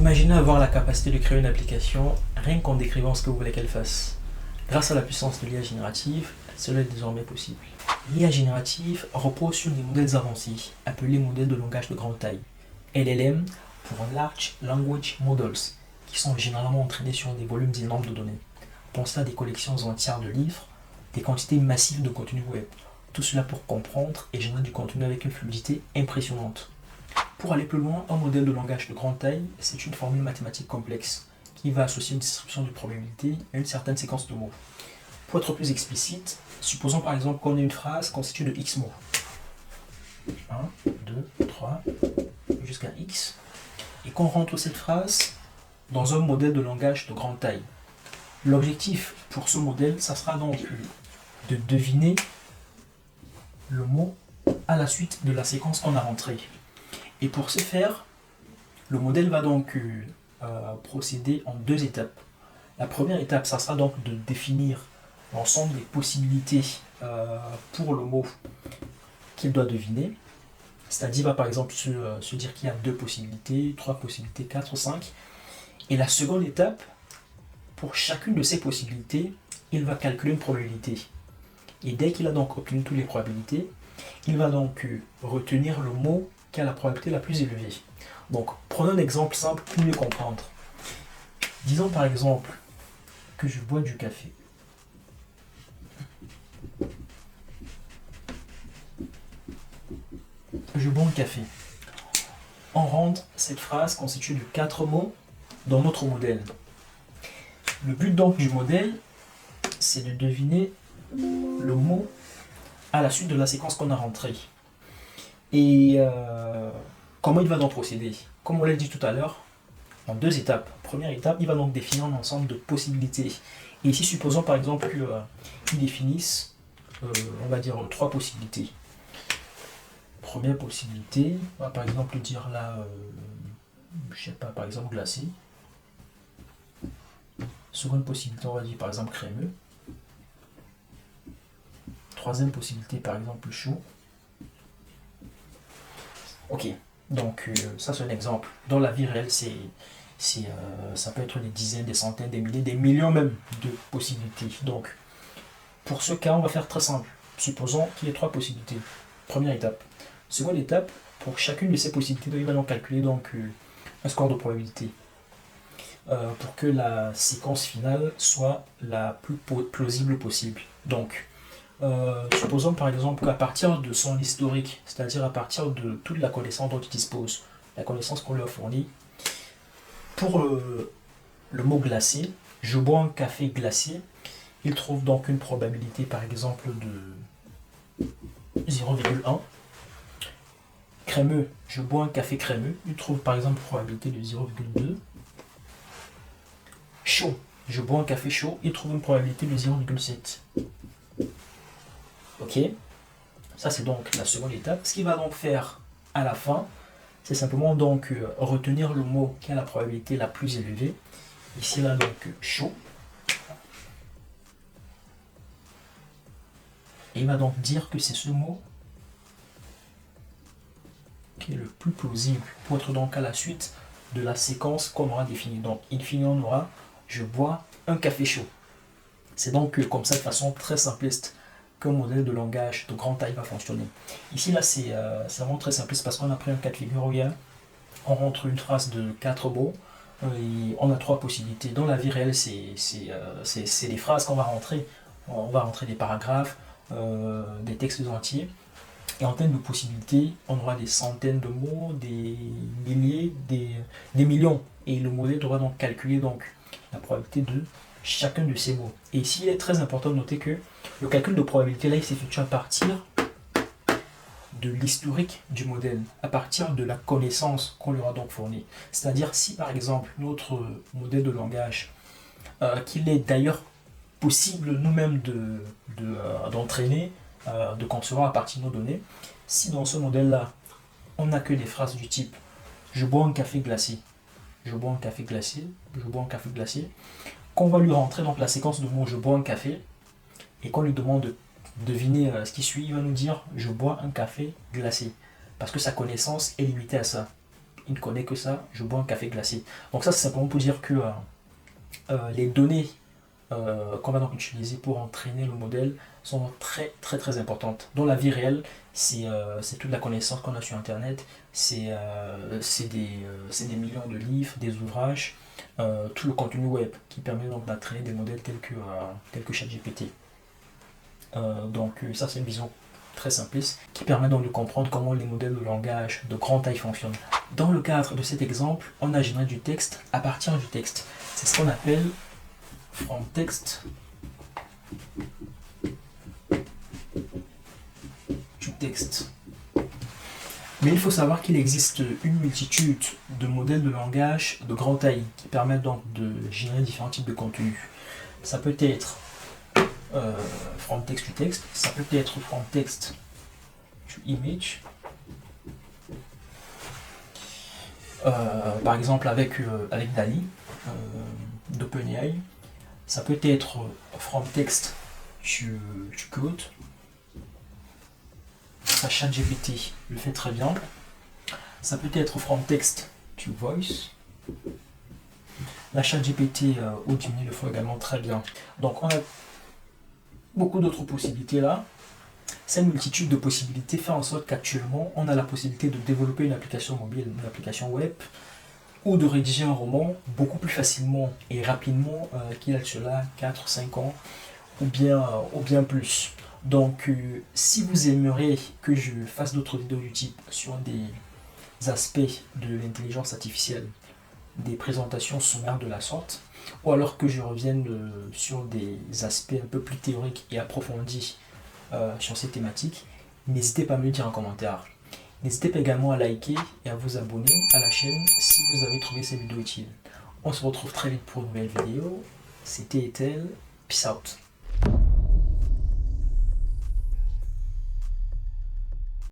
Imaginez avoir la capacité de créer une application rien qu'en décrivant ce que vous voulez qu'elle fasse. Grâce à la puissance de l'IA générative, cela est désormais possible. L'IA générative repose sur des modèles avancés, appelés modèles de langage de grande taille, LLM pour Large Language Models, qui sont généralement entraînés sur des volumes énormes de données. Pensez à des collections entières de livres, des quantités massives de contenu web. Tout cela pour comprendre et générer du contenu avec une fluidité impressionnante. Pour aller plus loin, un modèle de langage de grande taille, c'est une formule mathématique complexe qui va associer une distribution de probabilité à une certaine séquence de mots. Pour être plus explicite, supposons par exemple qu'on ait une phrase constituée de X mots. 1, 2, 3, jusqu'à X. Et qu'on rentre cette phrase dans un modèle de langage de grande taille. L'objectif pour ce modèle, ça sera donc de deviner le mot à la suite de la séquence qu'on a rentrée. Et pour ce faire, le modèle va donc procéder en deux étapes. La première étape, ça sera donc de définir l'ensemble des possibilités pour le mot qu'il doit deviner. C'est-à-dire, va par exemple se dire qu'il y a 2 possibilités, 3 possibilités, 4 ou 5. Et la seconde étape, pour chacune de ces possibilités, il va calculer une probabilité. Et dès qu'il a donc obtenu toutes les probabilités, il va donc retenir le mot qui a la probabilité la plus élevée. Donc, prenons un exemple simple pour mieux comprendre. Disons par exemple que je bois du café. Je bois un café. On rentre cette phrase constituée de 4 mots dans notre modèle. Le but donc du modèle, c'est de deviner le mot à la suite de la séquence qu'on a rentrée. Et comment il va donc procéder? Comme on l'a dit tout à l'heure, en 2 étapes. Première étape, il va donc définir un ensemble de possibilités. Et ici, supposons par exemple qu'il définisse, on va dire, 3 possibilités. Première possibilité, on va par exemple dire là, je sais pas, par exemple glacé. Seconde possibilité, on va dire par exemple crémeux. Troisième possibilité, par exemple chaud. Ok, donc ça c'est un exemple. Dans la vie réelle, ça peut être des dizaines, des centaines, des milliers, des millions même de possibilités. Donc, pour ce cas, on va faire très simple. Supposons qu'il y ait 3 possibilités. Première étape. Seconde étape, pour chacune de ces possibilités, il va donc calculer donc, un score de probabilité pour que la séquence finale soit la plus plausible possible. Donc, supposons par exemple qu'à partir de son historique, c'est-à-dire à partir de toute la connaissance dont il dispose, la connaissance qu'on lui a fournie, pour le mot glacé, je bois un café glacé, il trouve donc une probabilité par exemple de 0,1. Crémeux, je bois un café crémeux, il trouve par exemple une probabilité de 0,2. Chaud, je bois un café chaud, il trouve une probabilité de 0,7. Ok, ça c'est donc la seconde étape. Ce qu'il va donc faire à la fin, c'est simplement donc retenir le mot qui a la probabilité la plus élevée. Ici là donc chaud. Et il va donc dire que c'est ce mot qui est le plus plausible pour être donc à la suite de la séquence qu'on aura définie. Donc in fine on aura je bois un café chaud. C'est donc comme ça de façon très simpliste qu'un modèle de langage de grande taille va fonctionner. Ici là c'est vraiment très simpliste parce qu'on a pris un cas de figure où on rentre une phrase de 4 mots et on a 3 possibilités. Dans la vie réelle c'est des phrases qu'on va rentrer. On va rentrer des paragraphes, des textes entiers. Et en termes de possibilités, on aura des centaines de mots, des milliers, des millions. Et le modèle devra donc calculer donc la probabilité de chacun de ces mots. Et ici, il est très important de noter que le calcul de probabilité, là, il s'effectue à partir de l'historique du modèle, à partir de la connaissance qu'on lui aura donc fournie. C'est-à-dire si, par exemple, notre modèle de langage, qu'il est d'ailleurs possible nous-mêmes d'entraîner, de concevoir à partir de nos données, si dans ce modèle-là, on n'a que des phrases du type « je bois un café glacé »,« je bois un café glacé »,« je bois un café glacé », qu'on va lui rentrer donc la séquence de mots « je bois un café » et qu'on lui demande de deviner ce qui suit, il va nous dire « je bois un café glacé » parce que sa connaissance est limitée à ça. il ne connaît que ça, je bois un café glacé. Donc ça, c'est simplement pour dire que les données qu'on va donc utiliser pour entraîner le modèle sont très très très importantes. Dans la vie réelle, c'est toute la connaissance qu'on a sur Internet, c'est des millions de livres, des ouvrages, tout le contenu web qui permet donc d'entraîner des modèles tels que ChatGPT. Donc ça, c'est une vision très simpliste qui permet donc de comprendre comment les modèles de langage de grande taille fonctionnent. Dans le cadre de cet exemple, on a généré du texte à partir du texte. C'est ce qu'on appelle from text to text. Mais il faut savoir qu'il existe une multitude de modèles de langage de grande taille qui permettent donc de générer différents types de contenus. Ça peut être from text to text, ça peut être from text to image. Par exemple avec DALL-E d'OpenAI, ça peut être from text to code. Ça, ChatGPT le fait très bien. Ça peut être from text to voice. La ChatGPT ou Gemini le font également très bien. Donc on a beaucoup d'autres possibilités là. Cette multitude de possibilités fait en sorte qu'actuellement on a la possibilité de développer une application mobile, une application web, ou de rédiger un roman beaucoup plus facilement et rapidement qu'il y a de cela 4-5 ans ou bien plus. Donc si vous aimeriez que je fasse d'autres vidéos du type sur des aspects de l'intelligence artificielle, des présentations sommaires de la sorte, ou alors que je revienne sur des aspects un peu plus théoriques et approfondis sur ces thématiques, n'hésitez pas à me le dire en commentaire. N'hésitez pas également à liker et à vous abonner à la chaîne si vous avez trouvé ces vidéos utiles. On se retrouve très vite pour une nouvelle vidéo. C'était Ethel. Peace out.